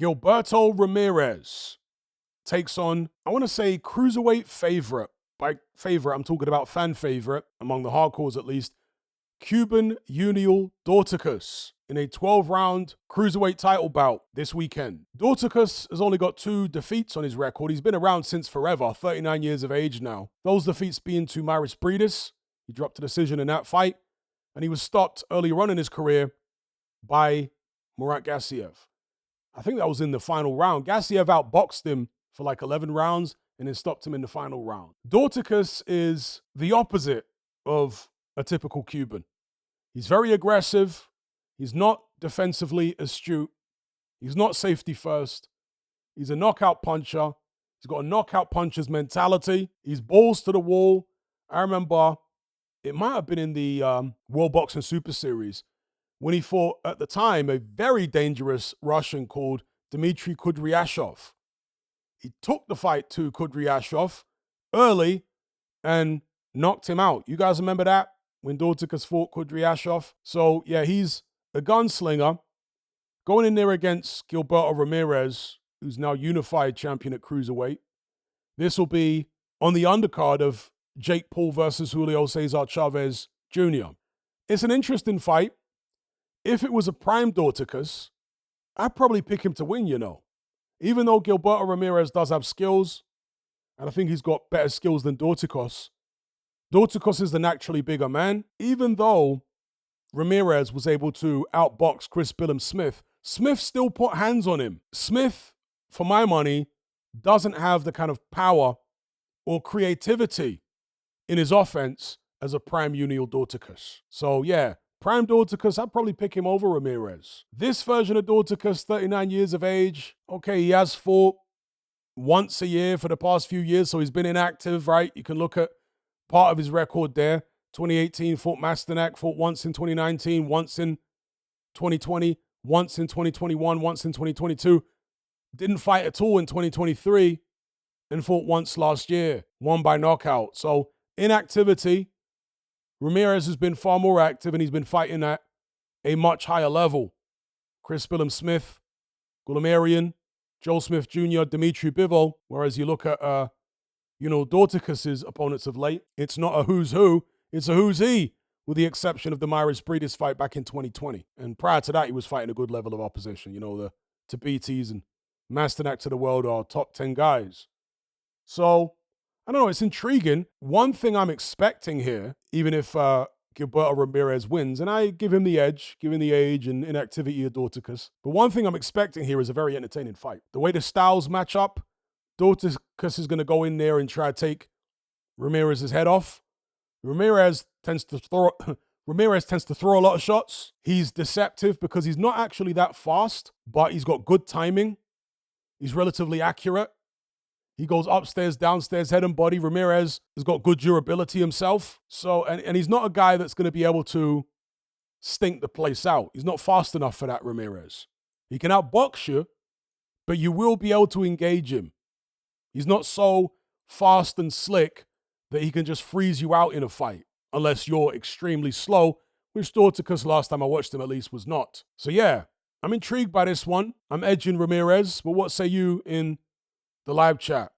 Gilberto Ramirez takes on, I want to say, cruiserweight favorite. By favorite, I'm talking about fan favorite, among the hardcores at least, Cuban Yuniel Dorticos in a 12-round cruiserweight title bout this weekend. Dorticos has only got 2 defeats on his record. He's been around since forever, 39 years of age now. Those defeats being to Ramirez. He dropped a decision in that fight, and he was stopped earlier on in his career by Murat Gassiev. I think that was in the final round. Gassiev outboxed him for like 11 rounds and then stopped him in the final round. Dorticos is the opposite of a typical Cuban. He's very aggressive. He's not defensively astute. He's not safety first. He's a knockout puncher. He's got a knockout puncher's mentality. He's balls to the wall. I remember it might have been in the World Boxing Super Series when he fought, at the time, a very dangerous Russian called Dmitry Kudryashov. He took the fight to Kudryashov early and knocked him out. You guys remember that? When Dorticos fought Kudryashov? So, yeah, he's a gunslinger. Going in there against Gilberto Ramirez, who's now unified champion at cruiserweight. This will be on the undercard of Jake Paul versus Julio Cesar Chavez Jr. It's an interesting fight. If it was a prime Dorticos, I'd probably pick him to win, you know. Even though Gilberto Ramirez does have skills, and I think he's got better skills than Dorticos, Dorticos is the naturally bigger man. Even though Ramirez was able to outbox Chris Smith, Smith still put hands on him. Smith, for my money, doesn't have the kind of power or creativity in his offense as a prime Yuniel Dorticos. So yeah, prime Dorticos, I'd probably pick him over Ramirez. This version of Dorticos, 39 years of age, okay, he has fought once a year for the past few years, so he's been inactive, right? You can look at part of his record there. 2018, fought Masternak, fought once in 2019, once in 2020, once in 2021, once in 2022. Didn't fight at all in 2023 and fought once last year, won by knockout. So inactivity, Ramirez has been far more active and he's been fighting at a much higher level. Chris Smith, Gulamarian, Joe Smith Jr., Dimitri Bivol, whereas you look at Dorticos' opponents of late, it's not a who's who, it's a who's he, with the exception of the Ramirez fight back in 2020. And prior to that, he was fighting a good level of opposition. You know, the Tabitis and Masternak to the world are top 10 guys. So, I don't know, it's intriguing. One thing I'm expecting here, even if Gilberto Ramirez wins, and I give him the edge, given the age and inactivity of Dorticos, but one thing I'm expecting here is a very entertaining fight. The way the styles match up, Dorticos is going to go in there and try to take Ramirez's head off. Ramirez tends to throw a lot of shots. He's deceptive because he's not actually that fast, but he's got good timing. He's relatively accurate. He goes upstairs, downstairs, head and body. Ramirez has got good durability himself. So, and he's not a guy that's going to be able to stink the place out. He's not fast enough for that, Ramirez. He can outbox you, but you will be able to engage him. He's not so fast and slick that he can just freeze you out in a fight, unless you're extremely slow, which Dorticos, last time I watched him at least, was not. So yeah, I'm intrigued by this one. I'm edging Ramirez, but what say you in the live chat?